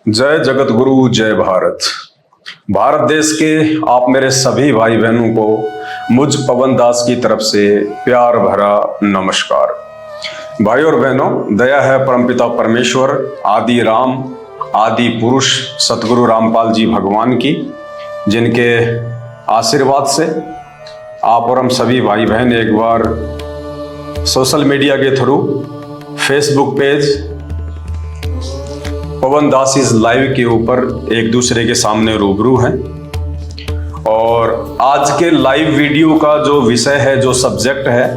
जय जगत गुरु, जय भारत। भारत देश के आप मेरे सभी भाई बहनों को मुझ पवन दास की तरफ से प्यार भरा नमस्कार। भाई और बहनों, दया है परमपिता परमेश्वर, आदि राम, आदि पुरुष सतगुरु रामपाल जी भगवान की, जिनके आशीर्वाद से आप और हम सभी भाई बहन एक बार सोशल मीडिया के through Facebook page Pawan Das is live के ऊपर एक दूसरे के सामने रूबरू हैं। और आज के लाइव वीडियो का जो विषय है, जो सब्जेक्ट है,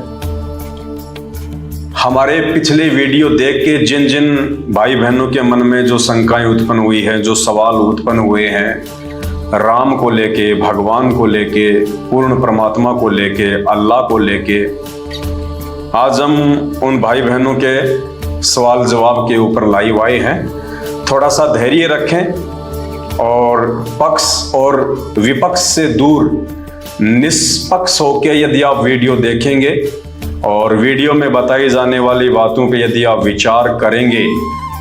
हमारे पिछले वीडियो देख के जिन जिन भाई बहनों के मन में जो शंकाएं उत्पन्न हुई है, जो सवाल उत्पन्न हुए हैं राम को लेके, भगवान को लेके, पूर्ण परमात्मा को लेके, अल्लाह को लेके, आज हम उन भाई बहनों के सवाल जवाब के ऊपर लाइव आए हैं। थोड़ा सा धैर्य रखें और पक्ष और विपक्ष से दूर निष्पक्ष होकर यदि आप वीडियो देखेंगे और वीडियो में बताई जाने वाली बातों पे यदि आप विचार करेंगे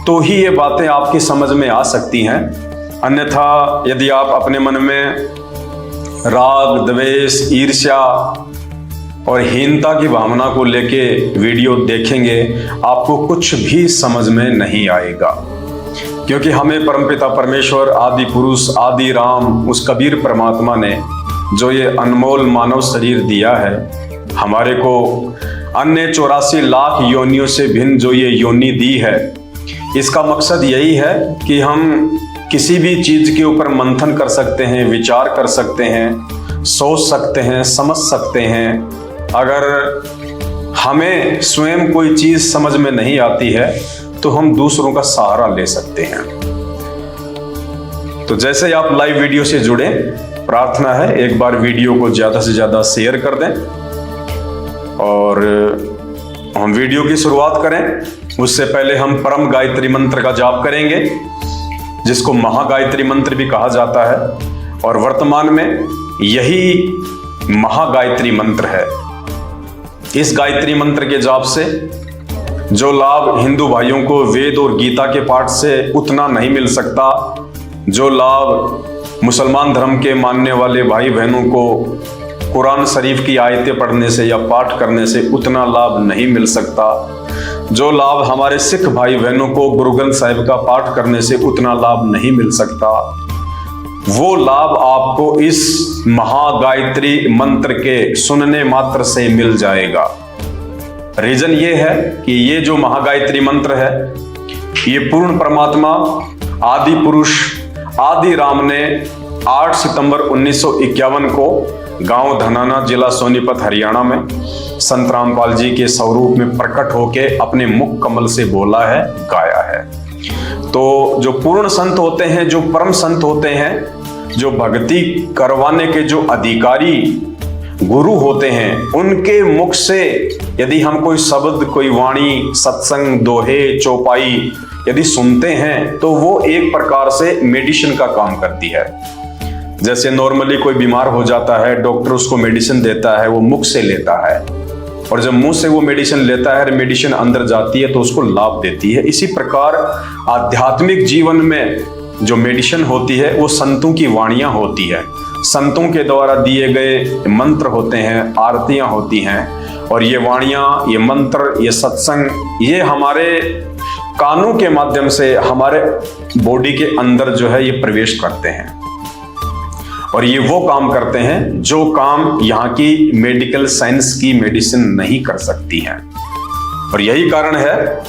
तो ही ये बातें आपकी समझ में आ सकती हैं। अन्यथा यदि आप अपने मन में राग, द्वेष, ईर्ष्या और हीनता की भावना को लेके वीडियो देखेंगे, आपको कुछ भी समझ में नहीं आएगा। क्योंकि हमें परमपिता परमेश्वर, आदि पुरुष, आदि राम, उस कबीर परमात्मा ने जो ये अनमोल मानव शरीर दिया है, हमारे को अन्य 84 लाख योनियों से भिन्न जो ये योनि दी है, इसका मकसद यही है कि हम किसी भी चीज के ऊपर मंथन कर सकते हैं, विचार कर सकते हैं, सोच सकते हैं, समझ सकते हैं। अगर हमें स्वयं कोई चीज समझ में नहीं आती है तो हम दूसरों का सहारा ले सकते हैं। तो जैसे आप लाइव वीडियो से जुड़े, प्रार्थना है एक बार वीडियो को ज्यादा से ज्यादा शेयर कर दें और हम वीडियो की शुरुआत करें। उससे पहले हम परम गायत्री मंत्र का जाप करेंगे, जिसको महागायत्री मंत्र भी कहा जाता है और वर्तमान में यही महागायत्री मंत्र है। इस गायत्री मंत्र के जाप से जो लाभ हिंदू भाइयों को वेद और गीता के पाठ से उतना नहीं मिल सकता, जो लाभ मुसलमान धर्म के मानने वाले भाई बहनों को कुरान शरीफ की आयतें पढ़ने से या पाठ करने से उतना लाभ नहीं मिल सकता, जो लाभ हमारे सिख भाई बहनों को गुरु ग्रंथ साहिब का पाठ करने से उतना लाभ नहीं मिल सकता, वो लाभ आपको इस महागायत्री मंत्र के सुनने मात्र से मिल जाएगा। रीजन ये है कि ये जो महागायत्री मंत्र है, ये पूर्ण परमात्मा आदि पुरुष आदि राम ने 8 सितंबर 1951 को गांव धनाना, जिला सोनीपत, हरियाणा में संत रामपाल जी के स्वरूप में प्रकट होके अपने मुख कमल से बोला है, गाया है। तो जो पूर्ण संत होते हैं, जो परम संत होते हैं, जो भक्ति करवाने के जो अधिकारी गुरु होते हैं, उनके मुख से यदि हम कोई शब्द, कोई वाणी, सत्संग, दोहे, चौपाई यदि सुनते हैं तो वो एक प्रकार से मेडिसिन का काम करती है। जैसे नॉर्मली कोई बीमार हो जाता है, डॉक्टर उसको मेडिसिन देता है, वो मुख से लेता है, और जब मुंह से वो मेडिसिन लेता है, मेडिसिन अंदर जाती है तो उसको लाभ देती है। इसी प्रकार आध्यात्मिक जीवन में जो मेडिसिन होती है वो संतों की वाणियां होती है, संतों के द्वारा दिए गए मंत्र होते हैं, आरतियां होती हैं, और ये वाणियां, ये मंत्र, ये सत्संग, ये हमारे कानों के माध्यम से हमारे बॉडी के अंदर जो है ये प्रवेश करते हैं और ये वो काम करते हैं जो काम यहाँ की मेडिकल साइंस की मेडिसिन नहीं कर सकती है। और यही कारण है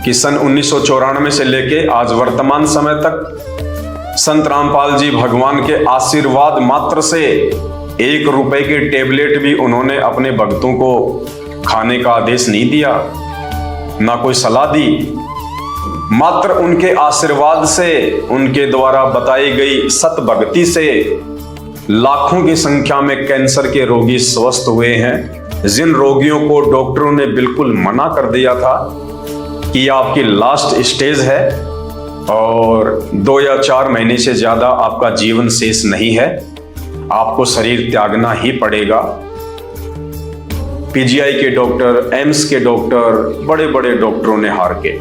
कि सन 1994 से लेके आज वर्तमान समय तक संत रामपाल जी भगवान के आशीर्वाद मात्र से 1 रुपए के टेबलेट भी उन्होंने अपने भक्तों को खाने का आदेश नहीं दिया, ना कोई सलाह दी। मात्र उनके आशीर्वाद से, उनके द्वारा बताई गई सत भक्ति से लाखों की संख्या में कैंसर के रोगी स्वस्थ हुए हैं। जिन रोगियों को डॉक्टरों ने बिल्कुल मना कर दिया था कि ये आपकी लास्ट स्टेज है और 2 या 4 महीने से ज्यादा आपका जीवन शेष नहीं है, आपको शरीर त्यागना ही पड़ेगा, पीजीआई के डॉक्टर, एम्स के डॉक्टर, बड़े बड़े डॉक्टरों ने हार के,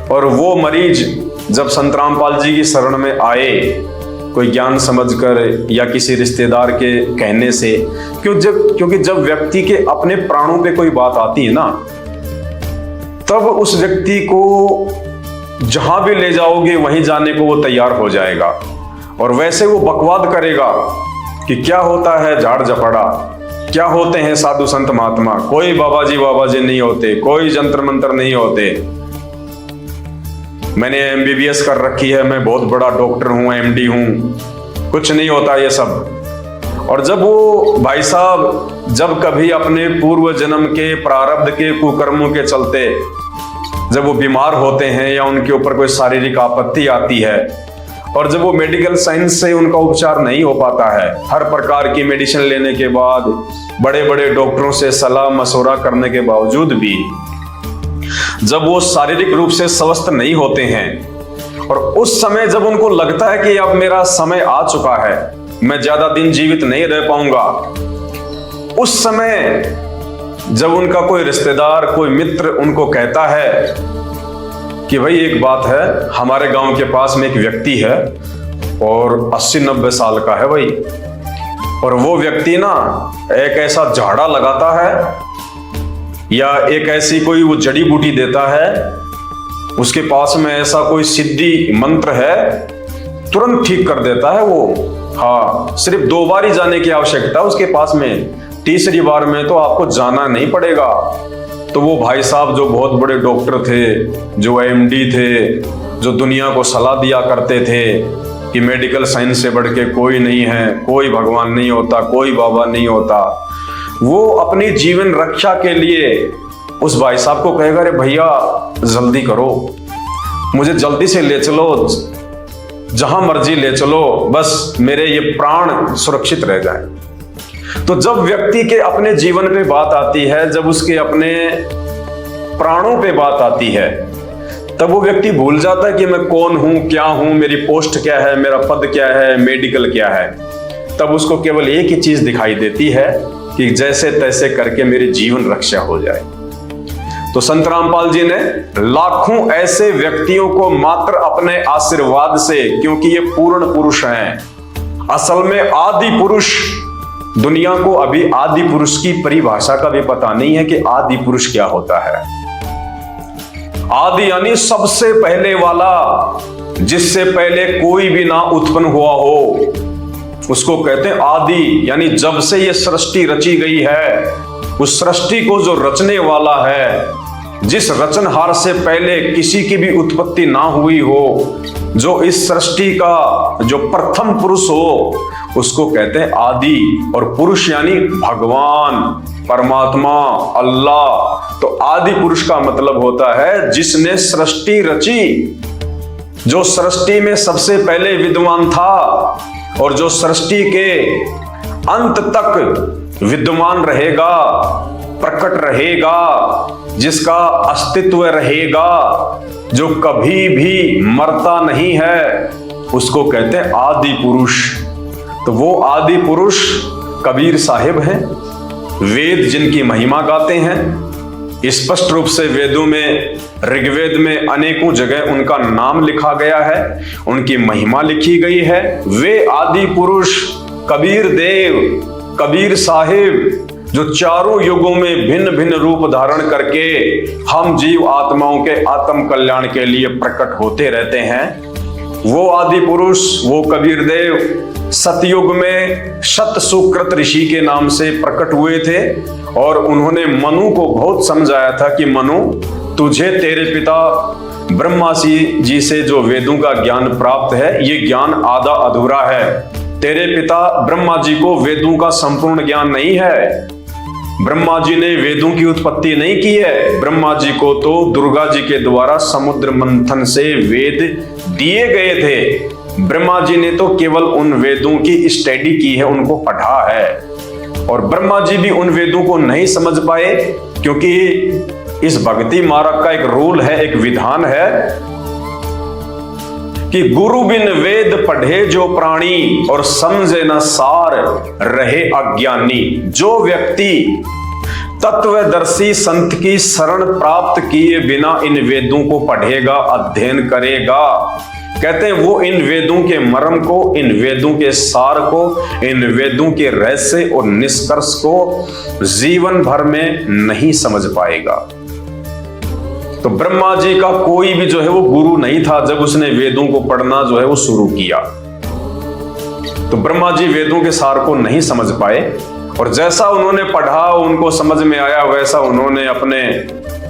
और वो मरीज जब संत रामपाल जी की शरण में आए, कोई ज्ञान समझकर या किसी रिश्तेदार के कहने से, क्योंकि जब व्यक्ति के अपने प्राणों पे कोई बात आती है ना, तब उस व्यक्ति को जहां भी ले जाओगे वहीं जाने को वो तैयार हो जाएगा। और वैसे वो बकवाद करेगा कि क्या होता है झाड़ झपड़ा, क्या होते हैं साधु संत महात्मा, कोई बाबा जी नहीं होते, कोई जंतर मंत्र नहीं होते, मैंने MBBS कर रखी है, मैं बहुत बड़ा डॉक्टर हूं, MD हूं, कुछ नहीं होता ये सब। और जब वो भाई साहब जब कभी अपने पूर्व जन्म के प्रारब्ध के कुकर्मों के चलते जब वो बीमार होते हैं या उनके ऊपर कोई शारीरिक आपत्ति आती है, और जब वो मेडिकल साइंस से उनका उपचार नहीं हो पाता है, हर प्रकार की मेडिसिन लेने के बाद, बड़े बड़े डॉक्टरों से सलाह मशवरा करने के बावजूद भी जब वो शारीरिक रूप से स्वस्थ नहीं होते हैं, और उस समय जब उनको लगता है कि अब मेरा समय आ चुका है, मैं ज्यादा दिन जीवित नहीं रह पाऊंगा, उस समय जब उनका कोई रिश्तेदार, कोई मित्र उनको कहता है कि भाई एक बात है, हमारे गांव के पास में एक व्यक्ति है और 80-90 साल का है भाई, और वो व्यक्ति ना एक ऐसा झाड़ा लगाता है या एक ऐसी कोई वो जड़ी बूटी देता है, उसके पास में ऐसा कोई सिद्धि मंत्र है, तुरंत ठीक कर देता है वो। हाँ, सिर्फ 2 बार ही जाने की आवश्यकता उसके पास में, तीसरी बार में तो आपको जाना नहीं पड़ेगा। तो वो भाई साहब जो बहुत बड़े डॉक्टर थे, जो MD थे, जो दुनिया को सलाह दिया करते थे कि मेडिकल साइंस से बढ़ के कोई नहीं है, कोई भगवान नहीं होता, कोई बाबा नहीं होता, वो अपनी जीवन रक्षा के लिए उस भाई साहब को कहेगा, अरे भैया जल्दी करो, मुझे जल्दी से ले चलो, जहां मर्जी ले चलो, बस मेरे ये प्राण सुरक्षित रह जाए। तो जब व्यक्ति के अपने जीवन पे बात आती है, जब उसके अपने प्राणों पे बात आती है, तब वो व्यक्ति भूल जाता है कि मैं कौन हूं, क्या हूं, मेरी पोस्ट क्या है, मेरा पद क्या है, मेडिकल क्या है। तब उसको केवल एक ही चीज दिखाई देती है कि जैसे तैसे करके मेरी जीवन रक्षा हो जाए। तो संत रामपाल जी ने लाखों ऐसे व्यक्तियों को मात्र अपने आशीर्वाद से, क्योंकि ये पूर्ण पुरुष हैं, असल में आदि पुरुष, दुनिया को अभी आदि पुरुष की परिभाषा का भी पता नहीं है कि आदि पुरुष क्या होता है। आदि यानी सबसे पहले वाला, जिससे पहले कोई भी ना उत्पन्न हुआ हो, उसको कहते हैं आदि। यानी जब से ये सृष्टि रची गई है, उस सृष्टि को जो रचने वाला है, जिस रचनहार से पहले किसी की भी उत्पत्ति ना हुई हो, जो इस सृष्टि का जो प्रथम पुरुष हो, उसको कहते हैं आदि। और पुरुष यानी भगवान, परमात्मा, अल्लाह। तो आदि पुरुष का मतलब होता है जिसने सृष्टि रची, जो सृष्टि में सबसे पहले विद्वान था और जो सृष्टि के अंत तक विद्यमान रहेगा, प्रकट रहेगा, जिसका अस्तित्व रहेगा, जो कभी भी मरता नहीं है, उसको कहते हैं आदि पुरुष। तो वो आदि पुरुष कबीर साहिब हैं, वेद जिनकी महिमा गाते हैं। स्पष्ट रूप से वेदों में, ऋग्वेद में अनेकों जगह उनका नाम लिखा गया है, उनकी महिमा लिखी गई है। वे आदि पुरुष कबीर देव, कबीर साहिब, जो चारों युगों में भिन्न भिन्न रूप धारण करके हम जीव आत्माओं के आत्म कल्याण के लिए प्रकट होते रहते हैं, वो आदि पुरुष, वो कबीर देव सतयुग में शत सुकृत ऋषि के नाम से प्रकट हुए थे। और उन्होंने मनु को बहुत समझाया था कि मनु, तुझे तेरे पिता ब्रह्मा जी से जो वेदों का ज्ञान प्राप्त है, ये ज्ञान आधा अधूरा है। तेरे पिता ब्रह्मा जी को वेदों का संपूर्ण ज्ञान नहीं है। ब्रह्मा जी ने वेदों की उत्पत्ति नहीं की है। ब्रह्मा जी को तो दुर्गा जी के द्वारा समुद्र मंथन से वेद दिए गए थे। ब्रह्मा जी ने तो केवल उन वेदों की स्टडी की है, उनको पढ़ा है। और ब्रह्मा जी भी उन वेदों को नहीं समझ पाए, क्योंकि इस भक्ति मार्ग का एक रूल है, एक विधान है कि गुरु बिन वेद पढ़े जो प्राणी और समझे न सार रहे अज्ञानी। जो व्यक्ति तत्वदर्शी संत की शरण प्राप्त किए बिना इन वेदों को पढ़ेगा, अध्ययन करेगा। कहते हैं वो इन वेदों के मर्म को, इन वेदों के सार को, इन वेदों के रहस्य और निष्कर्ष को जीवन भर में नहीं समझ पाएगा। तो ब्रह्मा जी का कोई भी जो है वो गुरु नहीं था जब उसने वेदों को पढ़ना जो है वो शुरू किया। तो ब्रह्मा जी वेदों के सार को नहीं समझ पाए, और जैसा उन्होंने पढ़ा उनको समझ में आया वैसा उन्होंने अपने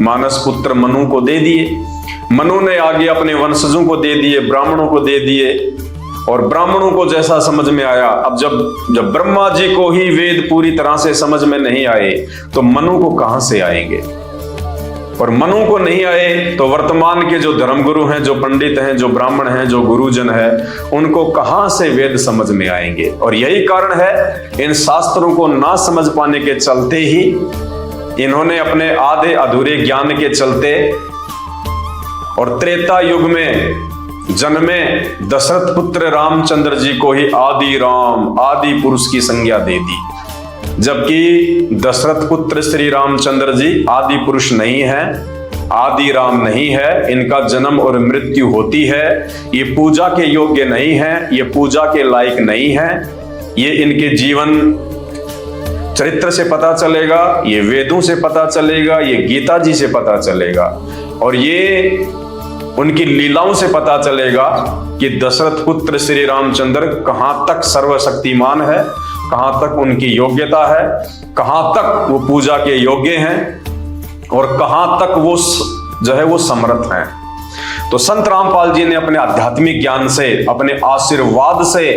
मानस पुत्र मनु को दे दिए। मनु ने आगे अपने वंशजों को दे दिए, ब्राह्मणों को दे दिए, और ब्राह्मणों को जैसा समझ में आया। अब जब ब्रह्मा जी को ही वेद पूरी तरह से समझ में नहीं आए तो मनु को कहां से आएंगे, और मनु को नहीं आए तो वर्तमान के जो धर्मगुरु हैं, जो पंडित हैं, जो ब्राह्मण हैं, जो गुरुजन है, उनको कहां से वेद समझ में आएंगे। और यही कारण है इन शास्त्रों को ना समझ पाने के चलते ही इन्होंने अपने आधे अधूरे ज्ञान के चलते और त्रेता युग में जन्मे दशरथ पुत्र रामचंद्र जी को ही आदि राम, आदि पुरुष की संज्ञा दे दी, जबकि दशरथ पुत्र श्री रामचंद्र जी आदि पुरुष नहीं है, आदि राम नहीं है। इनका जन्म और मृत्यु होती है, ये पूजा के योग्य नहीं है, ये पूजा के लायक नहीं है। ये इनके जीवन चरित्र से पता चलेगा, ये वेदों से पता चलेगा, ये गीता जी से पता चलेगा, और ये उनकी लीलाओं से पता चलेगा कि दशरथ पुत्र श्री रामचंद्र कहां तक सर्वशक्तिमान है, कहां तक उनकी योग्यता है, कहां तक वो पूजा के योग्य हैं, और कहां तक वो जो है वो समर्थ हैं। तो संत रामपाल जी ने अपने आध्यात्मिक ज्ञान से, अपने आशीर्वाद से,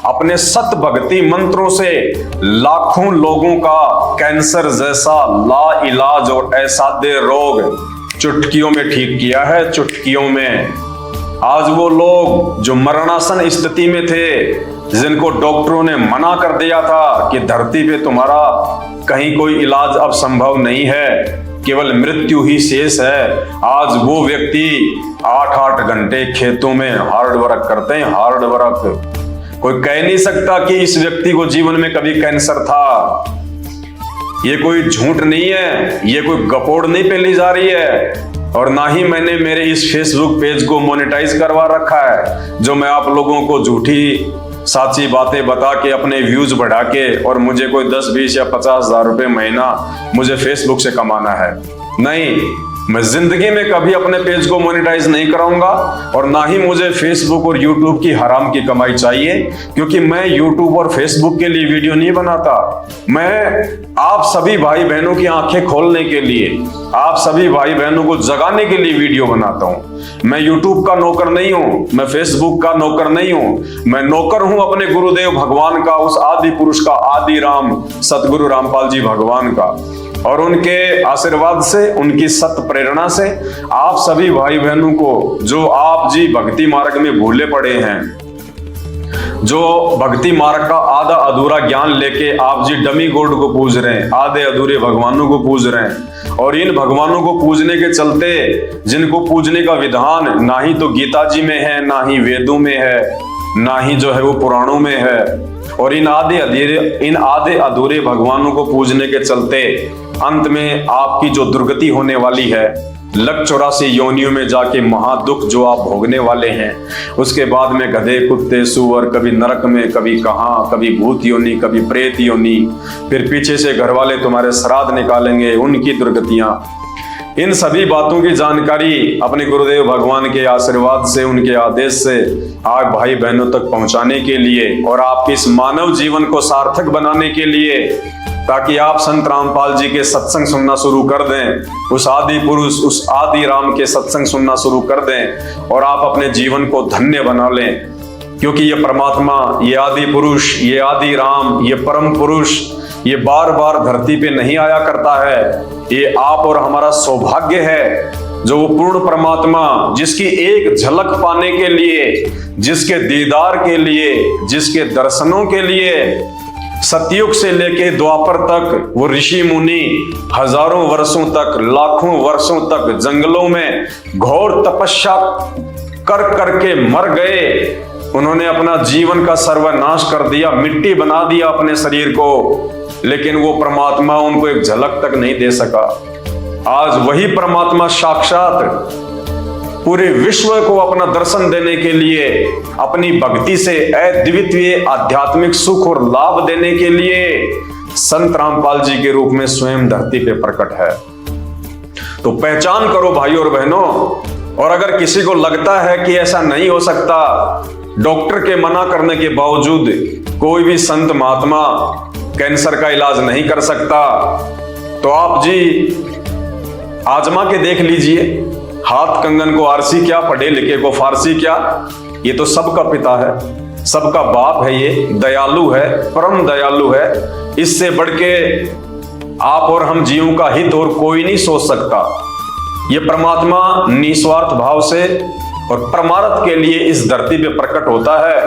अपने सत भक्ति मंत्रों से लाखों लोगों का कैंसर जैसा ला इलाज और असाध्य रोग चुटकियों में ठीक किया है। चुटकियों में आज वो लोग जो मरणासन स्थिति में थे, जिनको डॉक्टरों ने मना कर दिया था कि धरती पे तुम्हारा कहीं कोई इलाज अब संभव नहीं है, केवल मृत्यु ही शेष है, आज वो व्यक्ति 8-8 घंटे खेतों में हार्ड वर्क करते हैं। हार्ड वर्क, कोई कह नहीं सकता कि इस व्यक्ति को जीवन में कभी कैंसर था। ये कोई झूठ नहीं है, ये कोई गपोड़ नहीं फैली जा रही है, और ना ही मैंने मेरे इस फेसबुक पेज को मोनेटाइज करवा रखा है जो मैं आप लोगों को झूठी साची बातें बता के अपने व्यूज बढ़ा के, और मुझे कोई 10, 20 या 50 हजार रुपए महीना मुझे फेसबुक से कमाना है। नहीं, मैं जिंदगी में कभी अपने पेज को मोनेटाइज नहीं कराऊंगा, और ना ही मुझे फेसबुक और यूट्यूब की हराम की कमाई चाहिए, क्योंकि मैं यूट्यूब और फेसबुक के लिए वीडियो नहीं बनाता। मैं आप सभी भाई बहनों की आंखें खोलने के लिए, आप सभी भाई बहनों को जगाने के लिए वीडियो बनाता हूं। मैं यूट्यूब का नौकर नहीं हूं, मैं फेसबुक का नौकर नहीं हूं, मैं नौकर हूं अपने गुरुदेव भगवान का, उस आदि पुरुष का, आदि राम सतगुरु रामपाल जी भगवान का। और उनके आशीर्वाद से, उनकी सत प्रेरणा से आप सभी भाई बहनों को, जो आप जी भक्ति मार्ग में भूले पड़े हैं, जो भक्ति मार्ग का आधा अधूरा ज्ञान लेके आप जी डमी गॉड को पूज रहे हैं, आधे अधूरे भगवानों को पूज रहे हैं, और इन भगवानों को पूजने के चलते, जिनको पूजने का विधान ना ही तो गीता जी में है, ना ही वेदों में है, ना ही जो है वो पुराणों में है, और इन आधे अधूरे भगवानों को पूजने के चलते अंत में आपकी जो दुर्गति होने वाली है, लक 84 योनियों में जाके महादुख जो आप भोगने वाले हैं, उसके बाद में गधे, कुत्ते, सुअर, कभी नरक में, कभी कहाँ, कभी भूत योनि, कभी प्रेत योनि, फिर पीछे से घर वाले तुम्हारे श्राद्ध निकालेंगे, उनकी दुर्गतियां। इन सभी बातों की जानकारी अपने गुरुदेव भगवान के आशीर्वाद से, उनके आदेश से आप भाई बहनों तक पहुंचाने के लिए, और आपके इस मानव जीवन को सार्थक बनाने के लिए, ताकि आप संत रामपाल जी के सत्संग सुनना शुरू कर दें, उस आदि पुरुष, उस आदि राम के सत्संग सुनना शुरू कर दें, और आप अपने जीवन को धन्य बना लें। क्योंकि ये परमात्मा, ये आदि पुरुष, ये आदि राम, ये परम पुरुष, ये बार बार धरती पे नहीं आया करता है। ये आप और हमारा सौभाग्य है, जो वो पूर्ण परमात्मा, जिसकी एक झलक पाने के लिए, जिसके दीदार के लिए, जिसके दर्शनों के लिए सतयुग से लेके द्वापर तक वो ऋषि मुनि हजारों वर्षों तक, लाखों वर्षों तक जंगलों में घोर तपस्या कर करके मर गए। उन्होंने अपना जीवन का सर्वनाश कर दिया, मिट्टी बना दिया अपने शरीर को, लेकिन वो परमात्मा उनको एक झलक तक नहीं दे सका। आज वही परमात्मा साक्षात पूरे विश्व को अपना दर्शन देने के लिए, अपनी भक्ति से अद्वितीय आध्यात्मिक सुख और लाभ देने के लिए संत रामपाल जी के रूप में स्वयं धरती पे प्रकट है। तो पहचान करो भाइयों और बहनों। और अगर किसी को लगता है कि ऐसा नहीं हो सकता, डॉक्टर के मना करने के बावजूद कोई भी संत महात्मा कैंसर का इलाज नहीं कर सकता, तो आप जी आजमा के देख लीजिए। हाथ कंगन को आरसी क्या, पढ़े लिखे को फारसी क्या। ये तो सबका पिता है, सबका बाप है, ये दयालु है, परम दयालु है। इससे बढ़ के आप और हम जीवों का हित और कोई नहीं सोच सकता। ये परमात्मा निस्वार्थ भाव से और परमार्थ के लिए इस धरती पे प्रकट होता है।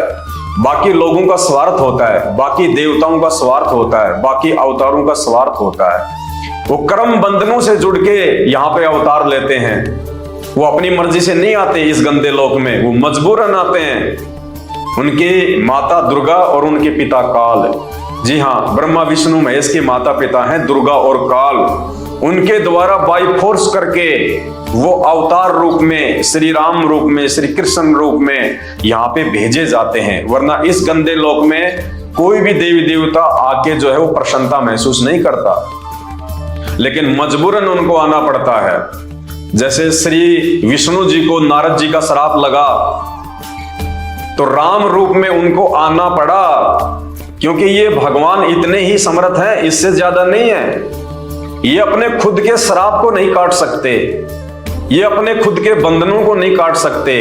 बाकी लोगों का स्वार्थ होता है, बाकी देवताओं का स्वार्थ होता है, बाकी अवतारों का स्वार्थ होता है। वो कर्म बंधनों से जुड़ के यहाँ पे अवतार लेते हैं। वो अपनी मर्जी से नहीं आते इस गंदे लोक में, वो मजबूरन आते हैं। उनकी माता दुर्गा और उनके पिता काल, जी हाँ, ब्रह्मा विष्णु महेश के माता पिता हैं दुर्गा और काल। उनके द्वारा बाई फोर्स करके वो अवतार रूप में, श्री राम रूप में, श्री कृष्ण रूप में यहाँ पे भेजे जाते हैं। वरना इस गंदे लोक में कोई भी देवी देवता आके जो है वो प्रसन्नता महसूस नहीं करता, लेकिन मजबूरन उनको आना पड़ता है। जैसे श्री विष्णु जी को नारद जी का श्राप लगा तो राम रूप में उनको आना पड़ा, क्योंकि ये भगवान इतने ही समर्थ हैं, इससे ज्यादा नहीं है। ये अपने खुद के श्राप को नहीं काट सकते, ये अपने खुद के बंधनों को नहीं काट सकते।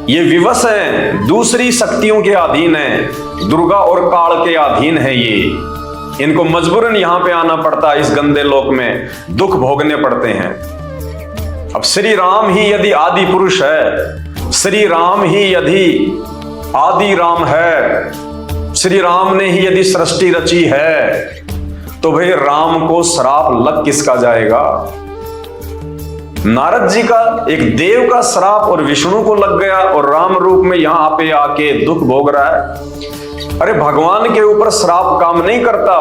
ये विवश हैं, दूसरी शक्तियों के अधीन हैं, दुर्गा और काल के अधीन है। ये इनको मजबूरन यहां पे आना पड़ता है, इस गंदे लोक में दुख भोगने पड़ते हैं। अब श्री राम ही यदि आदि पुरुष है, श्री राम ही यदि आदि राम है, श्री राम ने ही यदि सृष्टि रची है, तो भाई राम को श्राप लग किसका जाएगा? नारद जी का एक देव का श्राप और विष्णु को लग गया और राम रूप में यहां पे आके दुख भोग रहा है। अरे भगवान के ऊपर श्राप काम नहीं करता,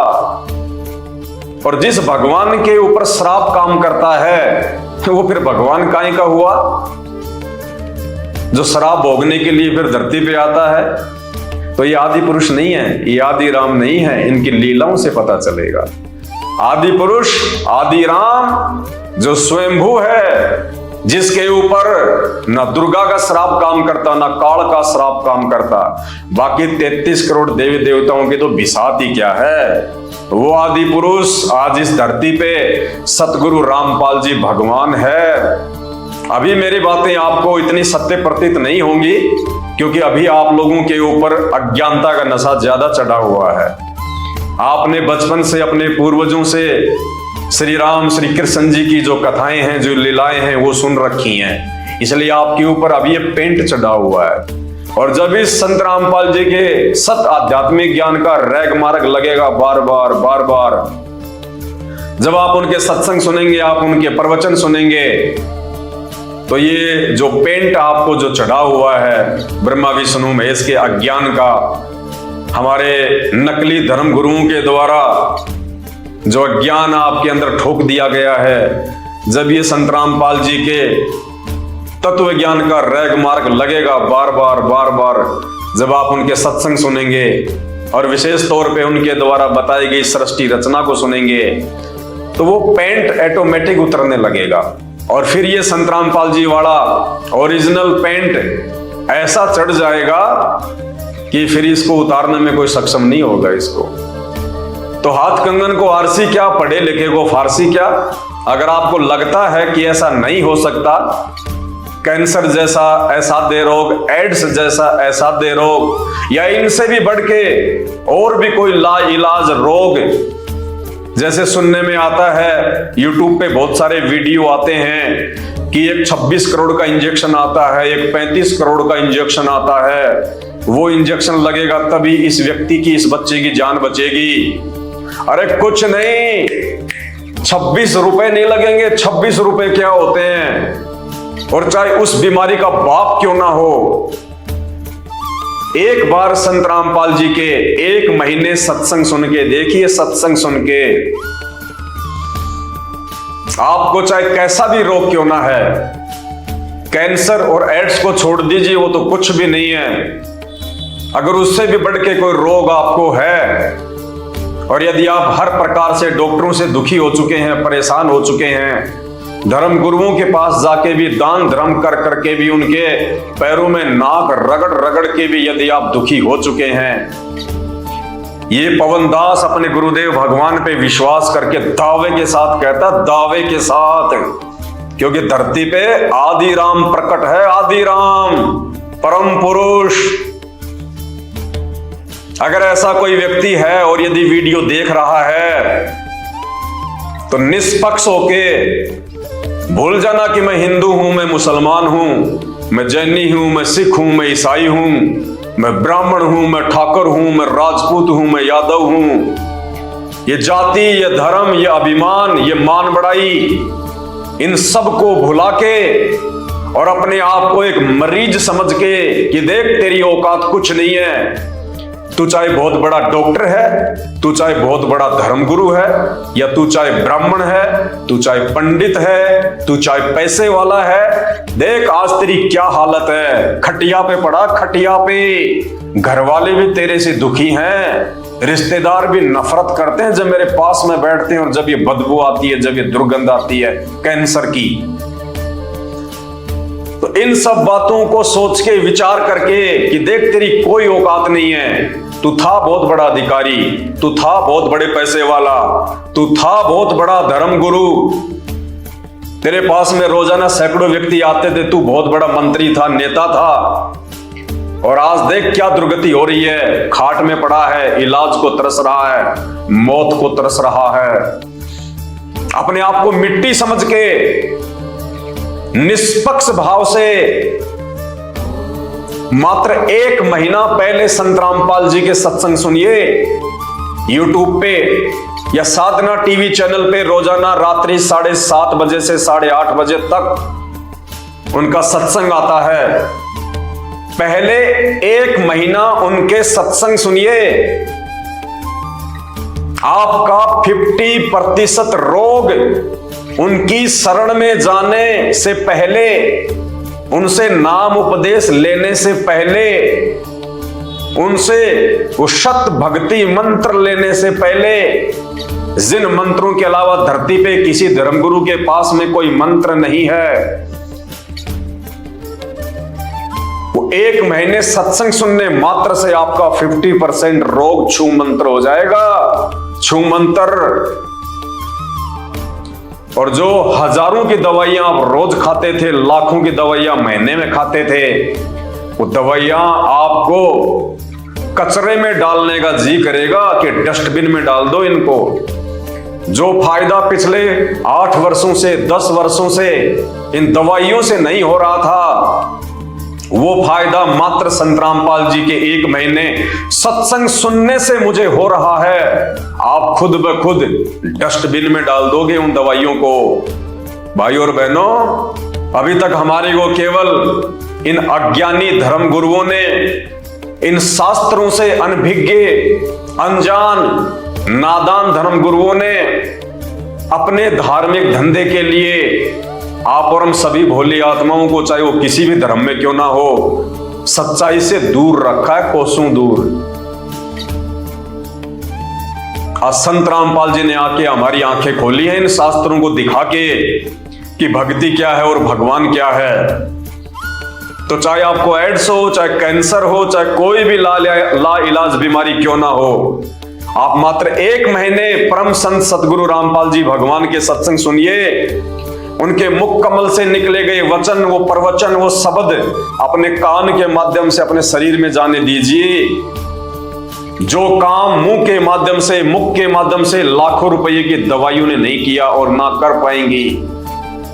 और जिस भगवान के ऊपर श्राप काम करता है वो फिर भगवान काहे का हुआ, जो श्राप भोगने के लिए फिर धरती पे आता है। तो ये आदि पुरुष नहीं है, ये आदि राम नहीं है, इनकी लीलाओं से पता चलेगा। आदि पुरुष आदि राम जो स्वयंभू है, जिसके ऊपर ना दुर्गा का श्राप काम करता, ना काल का श्राप काम करता। बाकी 33 करोड़ देवी देवताओं की तो बिसात ही क्या है। वो आदि पुरुष आज इस धरती पे सतगुरु रामपाल जी भगवान है। अभी मेरी बातें आपको इतनी सत्य प्रतीत नहीं होंगी, क्योंकि अभी आप लोगों के ऊपर अज्ञानता का नशा ज्यादा चढ़ा हुआ है। आपने बचपन से अपने पूर्वजों से श्री राम श्री कृष्ण जी की जो कथाएं हैं, जो लीलाएं हैं, वो सुन रखी हैं, इसलिए आपके ऊपर अभी ये पेंट चढ़ा हुआ है। और जब इस संत रामपाल जी के सत आध्यात्मिक ज्ञान का रैग मार्ग लगेगा बार बार बार बार, जब आप उनके सत्संग सुनेंगे, आप उनके प्रवचन सुनेंगे, तो ये जो पेंट आपको जो चढ़ा हुआ है ब्रह्मा विष्णु महेश के अज्ञान का, हमारे नकली धर्म गुरुओं के द्वारा जो अज्ञान आपके अंदर ठोक दिया गया है, जब ये संत रामपाल जी के तत्व ज्ञान का रैग मार्ग लगेगा बार बार बार बार, जब आप उनके सत्संग सुनेंगे और विशेष तौर पे उनके द्वारा बताई गई सृष्टि रचना को सुनेंगे, तो वो पेंट ऑटोमेटिक उतरने लगेगा। और फिर ये संत रामपाल जी वाला ओरिजिनल पेंट ऐसा चढ़ जाएगा कि फिर इसको उतारने में कोई सक्षम नहीं होगा इसको। तो हाथ कंगन को आरसी क्या, पढ़े लिखे को फारसी क्या। अगर आपको लगता है कि ऐसा नहीं हो सकता, कैंसर जैसा असाध्य रोग, एड्स जैसा असाध्य रोग, या इनसे भी बढ़ के और भी कोई लाइलाज रोग, जैसे सुनने में आता है, यूट्यूब पे बहुत सारे वीडियो आते हैं कि एक 26 करोड़ का इंजेक्शन आता है, एक 35 करोड़ का इंजेक्शन आता है, वो इंजेक्शन लगेगा तभी इस व्यक्ति की, इस बच्चे की जान बचेगी। अरे कुछ नहीं, 26 रुपए नहीं लगेंगे। 26 रुपए क्या होते हैं, और चाहे उस बीमारी का बाप क्यों ना हो, एक बार संत रामपाल जी के 1 महीने सत्संग सुन के देखिए। सत्संग सुन के आपको चाहे कैसा भी रोग क्यों ना है, कैंसर और एड्स को छोड़ दीजिए, वो तो कुछ भी नहीं है। अगर उससे भी बढ़ के कोई रोग आपको है, और यदि आप हर प्रकार से डॉक्टरों से दुखी हो चुके हैं, परेशान हो चुके हैं, धर्म गुरुओं के पास जाके भी दान धर्म कर करके भी उनके पैरों में नाक रगड़ रगड़ के भी यदि आप दुखी हो चुके हैं, ये पवन दास अपने गुरुदेव भगवान पे विश्वास करके दावे के साथ कहता, दावे के साथ, क्योंकि धरती पे आदि राम प्रकट है, आदि राम परम पुरुष। अगर ऐसा कोई व्यक्ति है और यदि वीडियो देख रहा है तो निष्पक्ष होके भूल जाना कि मैं हिंदू हूं, मैं मुसलमान हूं, मैं जैनी हूं, मैं सिख हूं, मैं ईसाई हूं, मैं ब्राह्मण हूं, मैं ठाकुर हूं, मैं राजपूत हूं, मैं यादव हूं। ये जाति, ये धर्म, ये अभिमान, ये मान बढ़ाई, इन सब को भुला के और अपने आप को एक मरीज समझ के कि देख तेरी औकात कुछ नहीं है, तू चाहे बहुत बड़ा डॉक्टर है, तू चाहे बहुत बड़ा धर्मगुरु है, या तू चाहे ब्राह्मण है, तू चाहे पंडित है, तू चाहे पैसे वाला है, देख आज तेरी क्या हालत है। खटिया पे पड़ा, खटिया पे। घर वाले भी तेरे से दुखी हैं, रिश्तेदार भी नफरत करते हैं जब मेरे पास में बैठते हैं, और जब ये बदबू आती है, जब ये दुर्गंध आती है कैंसर की। तो इन सब बातों को सोच के विचार करके कि देख तेरी कोई औकात नहीं है, तू था बहुत बड़ा अधिकारी, तू था बहुत बड़े पैसे वाला, तू था बहुत बड़ा धर्मगुरु, तेरे पास में रोजाना सैकड़ों व्यक्ति आते थे, तू बहुत बड़ा मंत्री था, नेता था, और आज देख क्या दुर्गति हो रही है। खाट में पड़ा है, इलाज को तरस रहा है, मौत को तरस रहा है। अपने आप को मिट्टी समझ के निष्पक्ष भाव से मात्र 1 महीना पहले संत रामपाल जी के सत्संग सुनिए। यूट्यूब पे या साधना टीवी चैनल पे रोजाना रात्रि 7:30 बजे से 8:30 बजे तक उनका सत्संग आता है। पहले 1 महीना उनके सत्संग सुनिए, आपका 50% रोग उनकी शरण में जाने से पहले, उनसे नाम उपदेश लेने से पहले, उनसे वो शत भक्ति मंत्र लेने से पहले, जिन मंत्रों के अलावा धरती पे किसी धर्मगुरु के पास में कोई मंत्र नहीं है, वो 1 महीने सत्संग सुनने मात्र से आपका 50% रोग छू मंत्र हो जाएगा। छू मंत्र। और जो हजारों की दवाइयां आप रोज खाते थे, लाखों की दवाइयां महीने में खाते थे, वो दवाइयां आपको कचरे में डालने का जी करेगा कि डस्टबिन में डाल दो इनको। जो फायदा पिछले 8 वर्षों से 10 वर्षों से इन दवाइयों से नहीं हो रहा था, वो फायदा मात्र संत रामपाल जी के 1 महीने सत्संग सुनने से मुझे हो रहा है। आप खुद ब खुद डस्टबिन में डाल दोगे उन दवाइयों को। भाई और बहनों, अभी तक हमारे को केवल इन अज्ञानी धर्म गुरुओं ने, इन शास्त्रों से अनभिज्ञ, अनजान, नादान धर्म गुरुओं ने अपने धार्मिक धंधे के लिए आप और हम सभी भोली आत्माओं को, चाहे वो किसी भी धर्म में क्यों ना हो, सच्चाई से दूर रखा है, कोसों दूर। आज संत रामपाल जी ने आके हमारी आंखें खोली हैं इन शास्त्रों को दिखा के कि भक्ति क्या है और भगवान क्या है। तो चाहे आपको एड्स हो, चाहे कैंसर हो, चाहे कोई भी ला इलाज बीमारी क्यों ना हो, आप मात्र 1 महीने परम संत सदगुरु रामपाल जी भगवान के सत्संग सुनिए। उनके मुख कमल से निकले गए वचन, वो प्रवचन, वो शब्द अपने कान के माध्यम से अपने शरीर में जाने दीजिए। जो काम मुंह के माध्यम से, मुख के माध्यम से लाखों रुपए की दवाइयों ने नहीं किया और ना कर पाएंगी,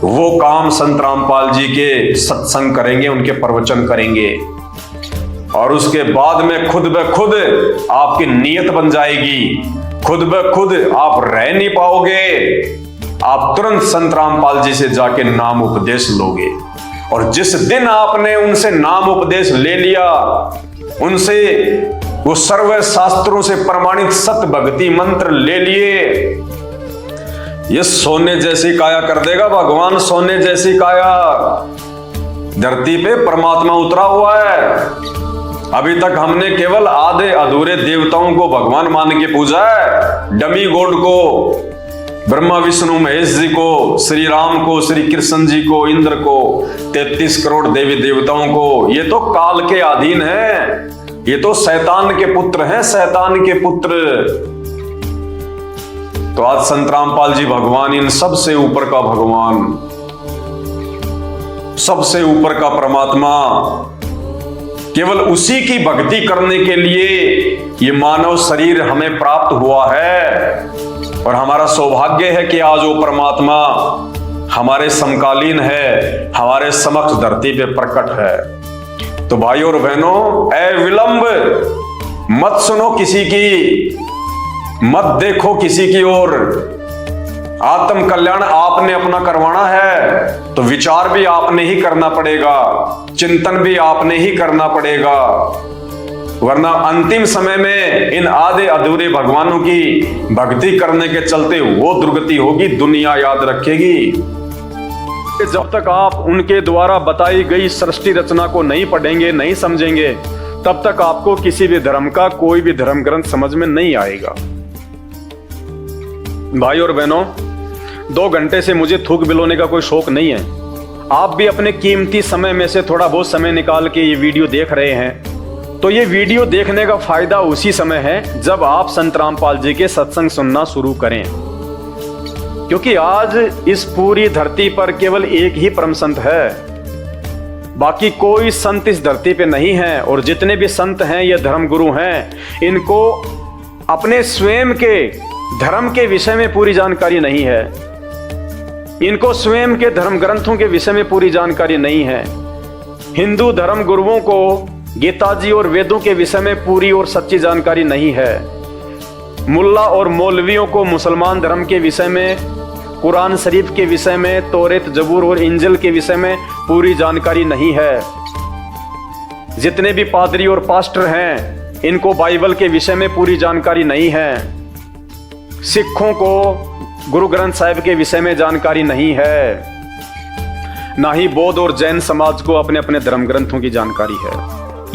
वो काम संत रामपाल जी के सत्संग करेंगे, उनके प्रवचन करेंगे। और उसके बाद में खुद ब खुद आपकी नीयत बन जाएगी, खुद ब खुद आप रह नहीं पाओगे। आप तुरंत संत रामपाल जी से जाके नाम उपदेश लोगे। और जिस दिन आपने उनसे नाम उपदेश ले लिया, उनसे वो सर्व शास्त्रों से प्रमाणित सत भक्ति मंत्र ले लिए। ये सोने जैसी काया कर देगा भगवान, सोने जैसी काया। धरती पे परमात्मा उतरा हुआ है। अभी तक हमने केवल आधे अधूरे देवताओं को भगवान मान के पूजा है, डमी गॉड को, ब्रह्मा विष्णु महेश जी को, श्री राम को, श्री कृष्ण जी को, इंद्र को, 33 करोड़ देवी देवताओं को। ये तो काल के अधीन है, ये तो शैतान के पुत्र हैं, शैतान के पुत्र। तो आज संत रामपाल जी भगवान, इन सबसे ऊपर का भगवान, सबसे ऊपर का परमात्मा, केवल उसी की भक्ति करने के लिए ये मानव शरीर हमें प्राप्त हुआ है। और हमारा सौभाग्य है कि आज वो परमात्मा हमारे समकालीन है, हमारे समक्ष धरती पे प्रकट है। तो भाई और बहनों, ए विलंब मत सुनो किसी की, मत देखो किसी की ओर। आत्म कल्याण आपने अपना करवाना है तो विचार भी आपने ही करना पड़ेगा, चिंतन भी आपने ही करना पड़ेगा, वरना अंतिम समय में इन आधे अधूरे भगवानों की भक्ति करने के चलते वो दुर्गति होगी, दुनिया याद रखेगी। जब तक आप उनके द्वारा बताई गई सृष्टि रचना को नहीं पढ़ेंगे, नहीं समझेंगे, तब तक आपको किसी भी धर्म का कोई भी धर्म ग्रंथ समझ में नहीं आएगा। भाई और बहनों, 2 घंटे से मुझे थूक बिलोने का कोई शौक नहीं है। आप भी अपने कीमती समय में से थोड़ा बहुत समय निकाल के ये वीडियो देख रहे हैं, तो ये वीडियो देखने का फायदा उसी समय है जब आप संत रामपाल जी के सत्संग सुनना शुरू करें। क्योंकि आज इस पूरी धरती पर केवल एक ही परम संत है, बाकी कोई संत इस धरती पे नहीं है। और जितने भी संत हैं, ये धर्म गुरु हैं, इनको अपने स्वयं के धर्म के विषय में पूरी जानकारी नहीं है, इनको स्वयं के धर्म ग्रंथों के विषय में पूरी जानकारी नहीं है। हिंदू धर्म गुरुओं को गीता जी और वेदों के विषय में पूरी और सच्ची जानकारी नहीं है। मुल्ला और मौलवियों को मुसलमान धर्म के विषय में, कुरान शरीफ के विषय में, तौरेत जबूर और इंजिल के विषय में पूरी जानकारी नहीं है। जितने भी पादरी और पास्टर हैं, इनको बाइबल के विषय में पूरी जानकारी नहीं है। सिखों को गुरु ग्रंथ साहिब के विषय में जानकारी नहीं है, ना ही बौद्ध और जैन समाज को अपने अपने धर्म ग्रंथों की जानकारी है।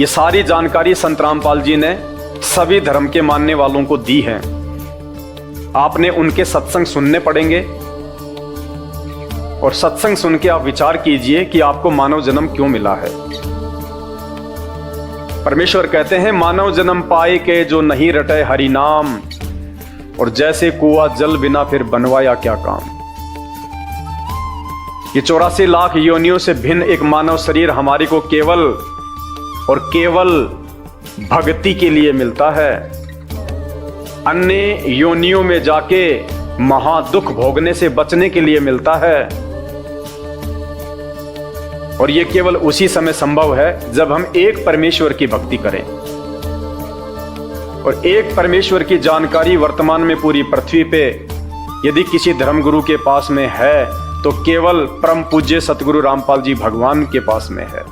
ये सारी जानकारी संत रामपाल जी ने सभी धर्म के मानने वालों को दी है। आपने उनके सत्संग सुनने पड़ेंगे और सत्संग सुन के आप विचार कीजिए कि आपको मानव जन्म क्यों मिला है। परमेश्वर कहते हैं, मानव जन्म पाए के जो नहीं रटे हरि नाम, और जैसे कुआं जल बिना फिर बनवाया क्या काम। ये 84 लाख योनियों से भिन्न एक मानव शरीर हमारी को केवल और केवल भक्ति के लिए मिलता है। अन्य योनियों में जाके महादुख भोगने से बचने के लिए मिलता है। और ये केवल उसी समय संभव है जब हम एक परमेश्वर की भक्ति करें। और एक परमेश्वर की जानकारी वर्तमान में पूरी पृथ्वी पे यदि किसी धर्मगुरु के पास में है तो केवल परम पूज्य सतगुरु रामपाल जी भगवान के पास में है।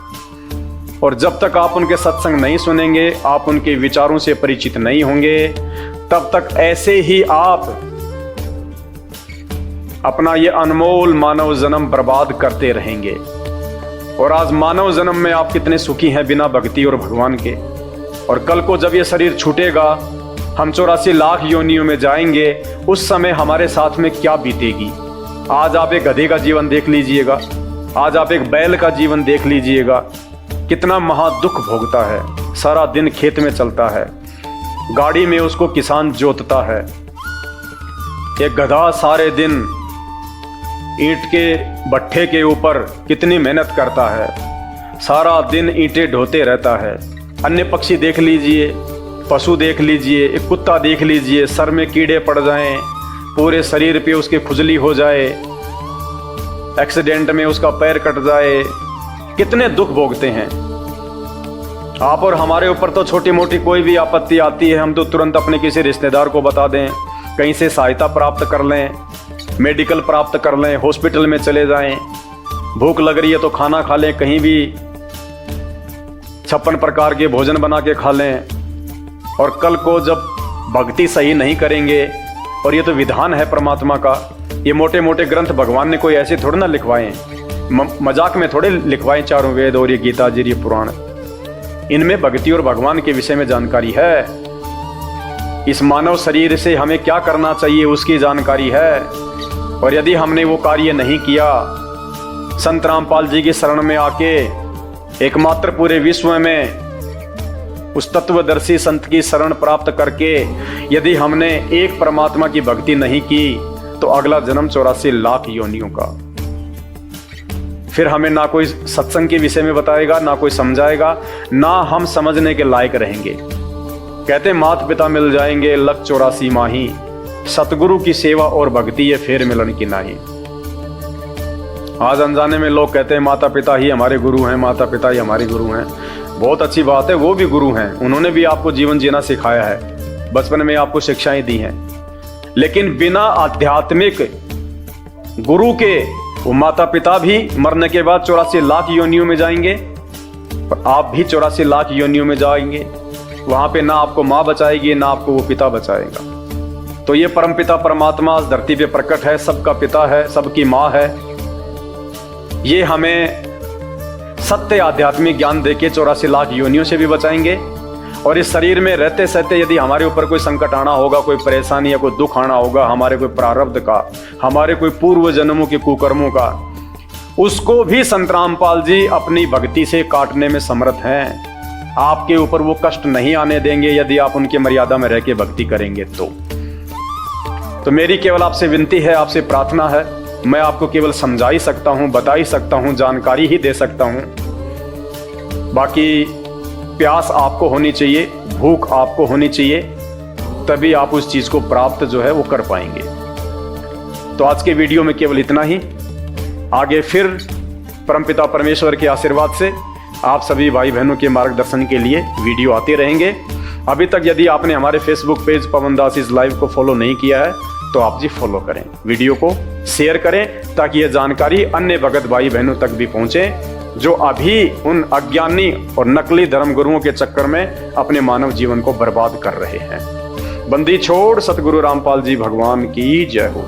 और जब तक आप उनके सत्संग नहीं सुनेंगे, आप उनके विचारों से परिचित नहीं होंगे, तब तक ऐसे ही आप अपना ये अनमोल मानव जन्म बर्बाद करते रहेंगे। और आज मानव जन्म में आप कितने सुखी हैं बिना भक्ति और भगवान के। और कल को जब ये शरीर छूटेगा, हम 84 लाख योनियों में जाएंगे, उस समय हमारे साथ में क्या बीतेगी। आज आप एक गधे का जीवन देख लीजिएगा, आज आप एक बैल का जीवन देख लीजिएगा, कितना महादुख भोगता है। सारा दिन खेत में चलता है, गाड़ी में उसको किसान जोतता है। एक गधा सारे दिन ईंट के भट्ठे के ऊपर कितनी मेहनत करता है, सारा दिन ईंटें ढोते रहता है। अन्य पक्षी देख लीजिए, पशु देख लीजिए, एक कुत्ता देख लीजिए, सर में कीड़े पड़ जाएं, पूरे शरीर पे उसके खुजली हो जाए, एक्सीडेंट में उसका पैर कट जाए, कितने दुख भोगते हैं। आप और हमारे ऊपर तो छोटी मोटी कोई भी आपत्ति आती है, हम तो तुरंत अपने किसी रिश्तेदार को बता दें, कहीं से सहायता प्राप्त कर लें, मेडिकल प्राप्त कर लें, हॉस्पिटल में चले जाएं, भूख लग रही है तो खाना खा लें, कहीं भी 56 प्रकार के भोजन बना के खा लें, और कल को जब भक्ति सही नहीं करेंगे, और ये तो विधान है परमात्मा का, ये मोटे मोटे ग्रंथ भगवान ने कोई ऐसे थोड़े ना लिखवाए, मजाक में थोड़े लिखवाए चारों वेद और ये गीता जी ये पुराण। इनमें भक्ति और भगवान के विषय में जानकारी है। इस मानव शरीर से हमें क्या करना चाहिए उसकी जानकारी है। और यदि हमने वो कार्य नहीं किया, संत रामपाल जी की शरण में आके एकमात्र पूरे विश्व में उस तत्वदर्शी संत की शरण प्राप्त करके यदि हमने एक परमात्मा की भक्ति नहीं की, तो अगला जन्म 84 लाख योनियों का। फिर हमें ना कोई सत्संग के विषय में बताएगा, ना कोई समझाएगा, ना हम समझने के लायक रहेंगे। कहते माता पिता मिल जाएंगे लख 84 माही, सतगुरु की सेवा और भक्ति ये फेर मिलन की नाही। आज अनजाने में लोग कहते हैं माता पिता ही हमारे गुरु हैं, माता पिता ही हमारे गुरु हैं। बहुत अच्छी बात है, वो भी गुरु हैं, उन्होंने भी आपको जीवन जीना सिखाया है, बचपन में आपको शिक्षाएं दी हैं। लेकिन बिना आध्यात्मिक गुरु के वो माता पिता भी मरने के बाद 84 लाख योनियों में जाएंगे, और आप भी 84 लाख योनियों में जाएंगे। वहां पे ना आपको माँ बचाएगी, ना आपको वो पिता बचाएगा। तो ये परम पिता परमात्मा इस धरती पे प्रकट है, सबका पिता है, सबकी माँ है। ये हमें सत्य आध्यात्मिक ज्ञान देके 84 लाख योनियों से भी बचाएंगे। और इस शरीर में रहते सहते यदि हमारे ऊपर कोई संकट आना होगा, कोई परेशानी या कोई दुख आना होगा, हमारे कोई प्रारब्ध का, हमारे कोई पूर्व जन्मों के कुकर्मों का, उसको भी संत रामपाल जी अपनी भक्ति से काटने में समर्थ हैं। आपके ऊपर वो कष्ट नहीं आने देंगे यदि आप उनके मर्यादा में रह के भक्ति करेंगे। तो मेरी केवल आपसे विनती है, आपसे प्रार्थना है, मैं आपको केवल समझा ही सकता हूं, बता ही सकता हूं, जानकारी ही दे सकता हूं। बाकी प्यास आपको होनी चाहिए, भूख आपको होनी चाहिए, तभी आप उस चीज को प्राप्त जो है वो कर पाएंगे। तो आज के वीडियो में केवल इतना ही। आगे फिर परमपिता परमेश्वर के आशीर्वाद से आप सभी भाई बहनों के मार्गदर्शन के लिए वीडियो आते रहेंगे। अभी तक यदि आपने हमारे Facebook page Pawan Das is live को फॉलो नहीं किया है, तो आप जी फॉलो करें, वीडियो को शेयर करें, ताकि यह जानकारी अन्य भगत भाई बहनों तक भी पहुंचे, जो अभी उन अज्ञानी और नकली धर्मगुरुओं के चक्कर में अपने मानव जीवन को बर्बाद कर रहे हैं। बंदी छोड़ सतगुरु रामपाल जी भगवान की जय हो।